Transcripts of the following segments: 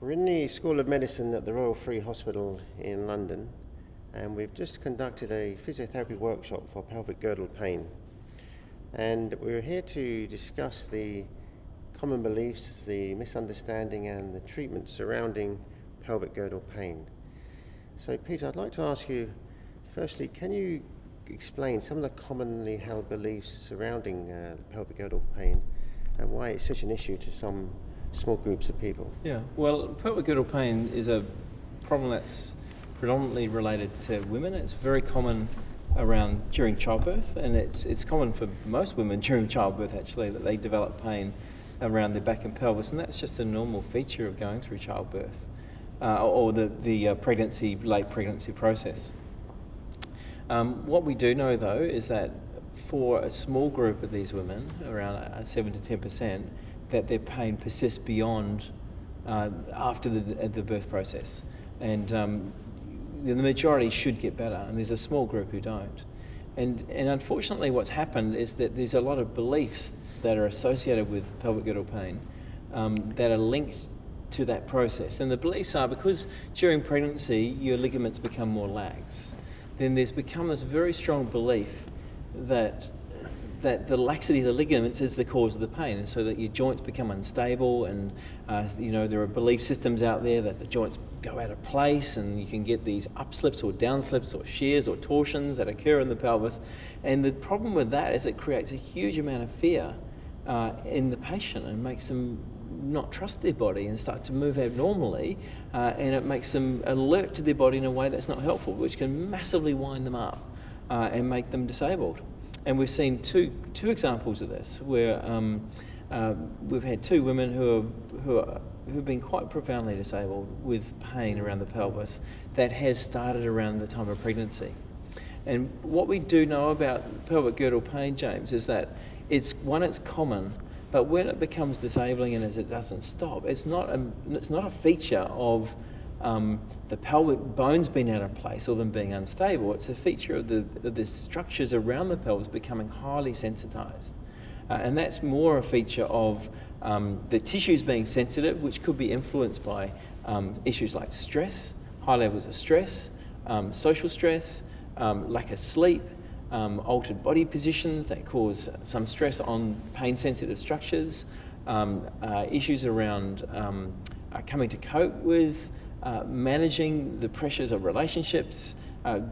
We're in the School of Medicine at the Royal Free Hospital in London, and we've just conducted a physiotherapy workshop for pelvic girdle pain. And we're here to discuss the common beliefs, the misunderstanding and the treatment surrounding pelvic girdle pain. So Peter, I'd like to ask you, firstly, can you explain some of the commonly held beliefs surrounding pelvic girdle pain and why it's such an issue to some small groups of people? Yeah, well, pelvic girdle pain is a problem that's predominantly related to women. It's very common during childbirth, and it's common for most women during childbirth actually that they develop pain around their back and pelvis, and that's just a normal feature of going through childbirth or the late pregnancy process. What we do know though is that for a small group of these women, around 7 to 10%, that their pain persists beyond after the birth process, and the majority should get better, and there's a small group who don't. And unfortunately, what's happened is that there's a lot of beliefs that are associated with pelvic girdle pain that are linked to that process. And the beliefs are because during pregnancy your ligaments become more lax, then there's become this very strong belief that the laxity of the ligaments is the cause of the pain, and so that your joints become unstable, and there are belief systems out there that the joints go out of place and you can get these upslips or downslips or shears or torsions that occur in the pelvis. And the problem with that is it creates a huge amount of fear in the patient and makes them not trust their body and start to move abnormally, and it makes them alert to their body in a way that's not helpful, which can massively wind them up and make them disabled. And we've seen two examples of this, where we've had two women who've been quite profoundly disabled with pain around the pelvis that has started around the time of pregnancy. And what we do know about pelvic girdle pain, James, is that it's common, but when it becomes disabling and as it doesn't stop, it's not a feature of the pelvic bones being out of place or them being unstable. It's a feature of the structures around the pelvis becoming highly sensitized. And that's more a feature of the tissues being sensitive, which could be influenced by issues like stress, high levels of stress, social stress, lack of sleep, altered body positions that cause some stress on pain-sensitive structures, issues around coming to cope with managing the pressures of relationships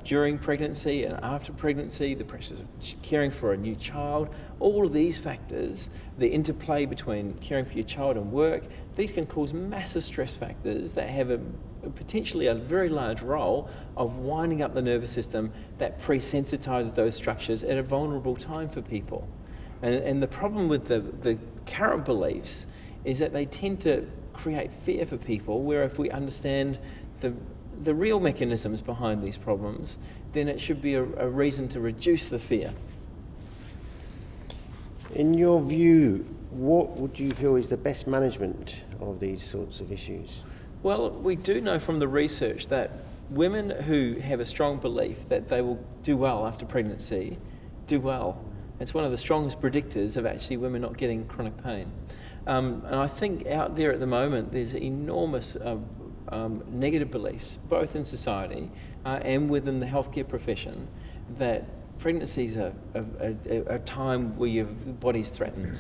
during pregnancy and after pregnancy, the pressures of caring for a new child. All of these factors, the interplay between caring for your child and work, these can cause massive stress factors that have potentially a very large role of winding up the nervous system that pre-sensitizes those structures at a vulnerable time for people. And the problem with the current beliefs is that they tend to create fear for people, where if we understand the real mechanisms behind these problems, then it should be a reason to reduce the fear. In your view, what would you feel is the best management of these sorts of issues? Well, we do know from the research that women who have a strong belief that they will do well after pregnancy do well. It's one of the strongest predictors of actually women not getting chronic pain. And I think out there at the moment there's enormous negative beliefs, both in society and within the healthcare profession, that pregnancy is a time where your body's threatened.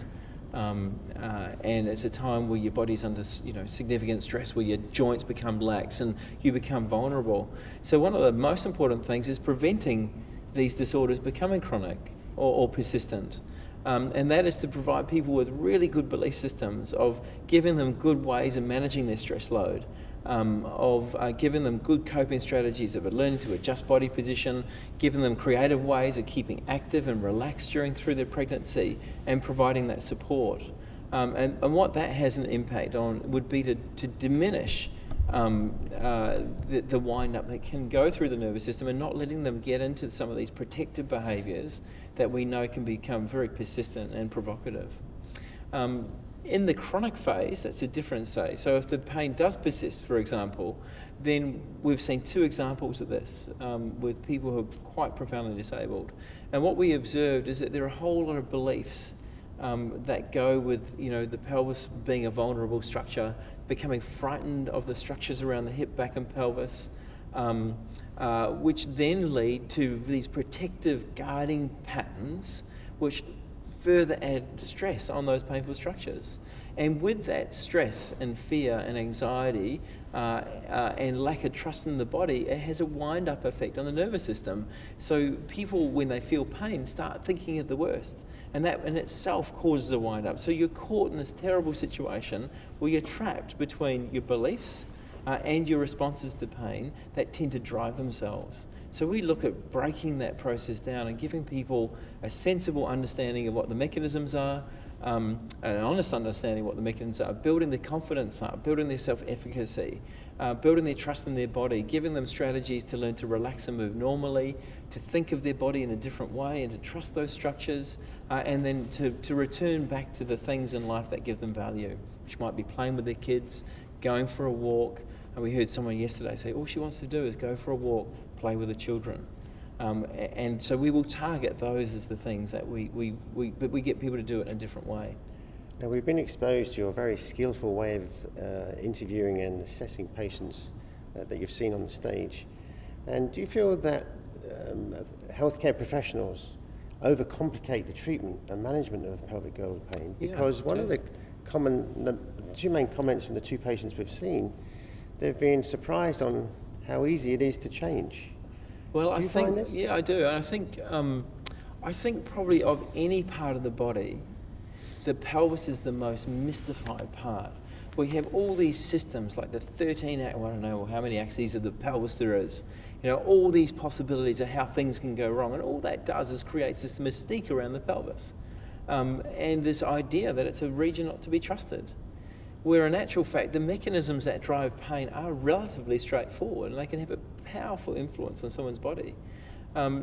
And it's a time where your body's under significant stress, where your joints become lax and you become vulnerable. So one of the most important things is preventing these disorders becoming chronic or persistent. And that is to provide people with really good belief systems, of giving them good ways of managing their stress load, of giving them good coping strategies of learning to adjust body position, giving them creative ways of keeping active and relaxed through their pregnancy, and providing that support. And what that has an impact on would be to diminish the wind-up that can go through the nervous system, and not letting them get into some of these protective behaviours that we know can become very persistent and provocative. In the chronic phase, that's a different say. So if the pain does persist, for example, then we've seen two examples of this with people who are quite profoundly disabled. And what we observed is that there are a whole lot of beliefs that go with, the pelvis being a vulnerable structure, becoming frightened of the structures around the hip, back, and pelvis, which then lead to these protective guarding patterns, which further add stress on those painful structures. And with that stress and fear and anxiety and lack of trust in the body, it has a wind-up effect on the nervous system. So people, when they feel pain, start thinking of the worst. And that in itself causes a wind-up. So you're caught in this terrible situation where you're trapped between your beliefs and your responses to pain that tend to drive themselves. So we look at breaking that process down and giving people a sensible understanding of what the mechanisms are, an honest understanding of what the mechanisms are, building the confidence up, building their self-efficacy, building their trust in their body, giving them strategies to learn to relax and move normally, to think of their body in a different way and to trust those structures, and then to return back to the things in life that give them value, which might be playing with their kids, going for a walk. And we heard someone yesterday say all she wants to do is go for a walk, play with the children. And so we will target those as the things that we get people to do it in a different way. Now, we've been exposed to your very skillful way of interviewing and assessing patients that you've seen on the stage. And do you feel that healthcare professionals overcomplicate the treatment and management of pelvic girdle pain? Because one of the two main comments from the two patients we've seen, they've been surprised on how easy it is to change. Well, do you find this? Yeah, I do. And I think probably of any part of the body, the pelvis is the most mystified part. We have all these systems like the 13, I don't know how many axes of the pelvis there is, all these possibilities of how things can go wrong. And all that does is creates this mystique around the pelvis. And this idea that it's a region not to be trusted. Where in actual fact, the mechanisms that drive pain are relatively straightforward and they can have a powerful influence on someone's body.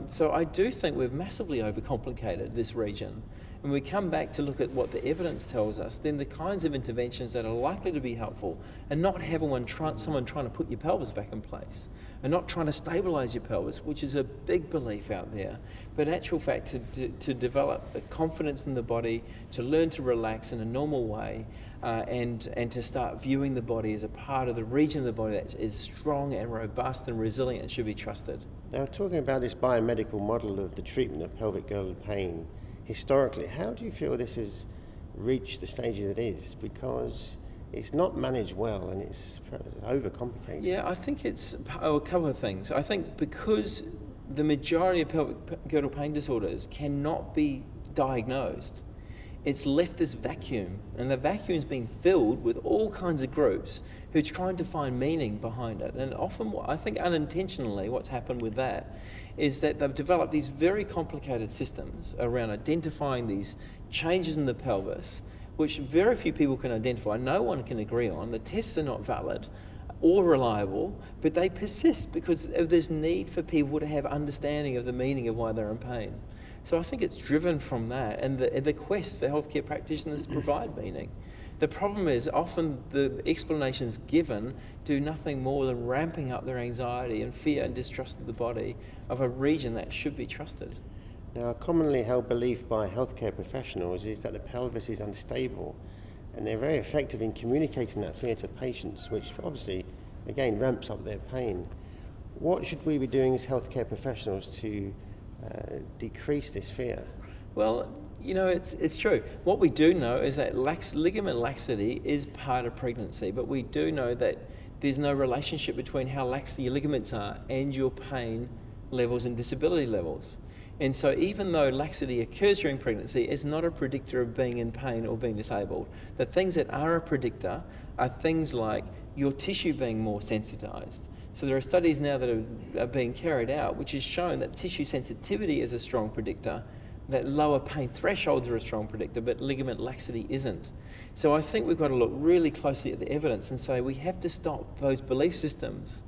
So I do think we've massively overcomplicated this region. When we come back to look at what the evidence tells us, then the kinds of interventions that are likely to be helpful and not having someone trying to put your pelvis back in place and not trying to stabilize your pelvis, which is a big belief out there, but in actual fact to develop a confidence in the body, to learn to relax in a normal way, and to start viewing the body as a part of the region of the body that is strong and robust and resilient and should be trusted. Now, talking about this biomedical model of the treatment of pelvic girdle pain, historically, how do you feel this has reached the stage that it is? Because it's not managed well and it's overcomplicated. Yeah, I think it's a couple of things. I think because the majority of pelvic girdle pain disorders cannot be diagnosed, it's left this vacuum, and the vacuum's been filled with all kinds of groups who are trying to find meaning behind it. And often, I think unintentionally, what's happened with that is that they've developed these very complicated systems around identifying these changes in the pelvis, which very few people can identify, no one can agree on. The tests are not valid or reliable, but they persist because of this need for people to have understanding of the meaning of why they're in pain. So I think it's driven from that and the quest for healthcare practitioners to provide meaning. The problem is often the explanations given do nothing more than ramping up their anxiety and fear and distrust of the body of a region that should be trusted. Now, a commonly held belief by healthcare professionals is that the pelvis is unstable, and they're very effective in communicating that fear to patients, which obviously, again, ramps up their pain. What should we be doing as healthcare professionals to decrease this fear? Well, it's true. What we do know is that ligament laxity is part of pregnancy, but we do know that there's no relationship between how lax your ligaments are and your pain levels and disability levels. And so even though laxity occurs during pregnancy, it's not a predictor of being in pain or being disabled. The things that are a predictor are things like your tissue being more sensitized. So there are studies now that are being carried out which has shown that tissue sensitivity is a strong predictor, that lower pain thresholds are a strong predictor, but ligament laxity isn't. So I think we've got to look really closely at the evidence and say we have to stop those belief systems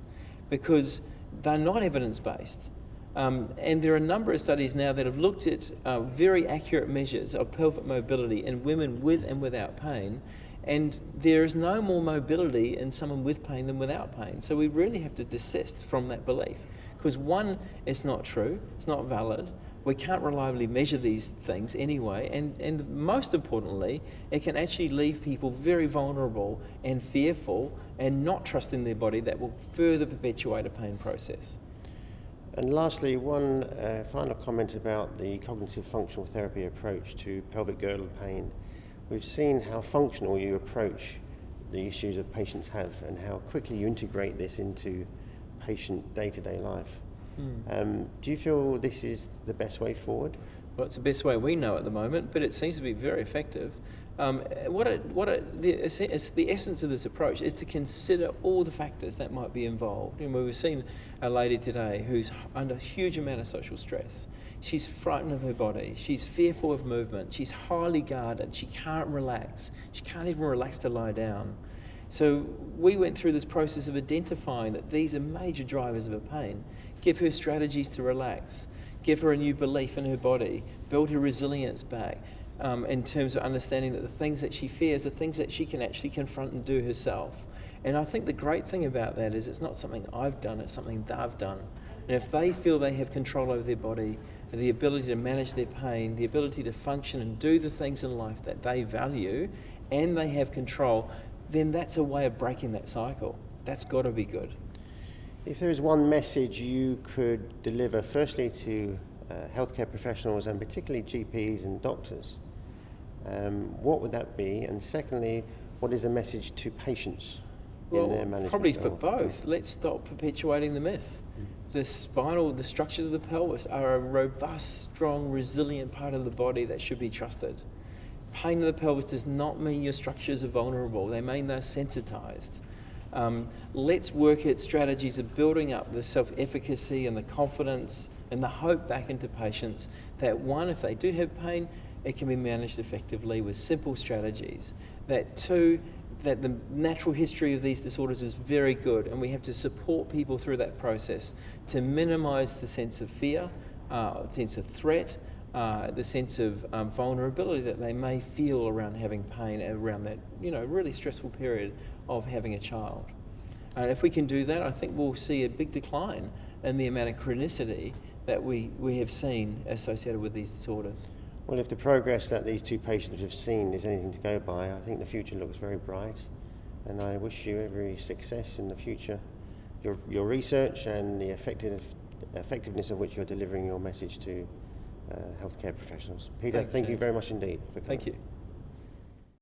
because they're not evidence-based. And there are a number of studies now that have looked at very accurate measures of pelvic mobility in women with and without pain, and there is no more mobility in someone with pain than without pain. So we really have to desist from that belief because one, it's not true, it's not valid. We can't reliably measure these things anyway, and most importantly, it can actually leave people very vulnerable and fearful and not trusting their body. That will further perpetuate a pain process. And lastly, one final comment about the cognitive functional therapy approach to pelvic girdle pain. We've seen how functional you approach the issues that patients have and how quickly you integrate this into patient day-to-day life. Do you feel this is the best way forward? Well, it's the best way we know at the moment, but it seems to be very effective. The essence of this approach is to consider all the factors that might be involved. And we've seen a lady today who's under a huge amount of social stress. She's frightened of her body. She's fearful of movement. She's highly guarded. She can't relax. She can't even relax to lie down. So we went through this process of identifying that these are major drivers of her pain. Give her strategies to relax. Give her a new belief in her body. Build her resilience back. In terms of understanding that the things that she fears are things that she can actually confront and do herself. And I think the great thing about that is it's not something I've done, it's something they've done. And if they feel they have control over their body, the ability to manage their pain, the ability to function and do the things in life that they value, and they have control, then that's a way of breaking that cycle. That's got to be good. If there is one message you could deliver, firstly to healthcare professionals and particularly GPs and doctors, what would that be? And secondly, what is the message to patients in their management? Probably for both. Let's stop perpetuating the myth. The structures of the pelvis are a robust, strong, resilient part of the body that should be trusted. Pain of the pelvis does not mean your structures are vulnerable. They mean they're sensitized. Let's work at strategies of building up the self-efficacy and the confidence and the hope back into patients that, one, if they do have pain, it can be managed effectively with simple strategies. That, two, that the natural history of these disorders is very good, and we have to support people through that process to minimize the sense of fear, sense of threat, the sense of vulnerability that they may feel around having pain, around that really stressful period of having a child. And if we can do that, I think we'll see a big decline in the amount of chronicity that we have seen associated with these disorders. Well, if the progress that these two patients have seen is anything to go by, I think the future looks very bright, and I wish you every success in the future. Your research and the effectiveness of which you're delivering your message to healthcare professionals. Peter, Thanks, thank you James. very much indeed for coming. Thank you.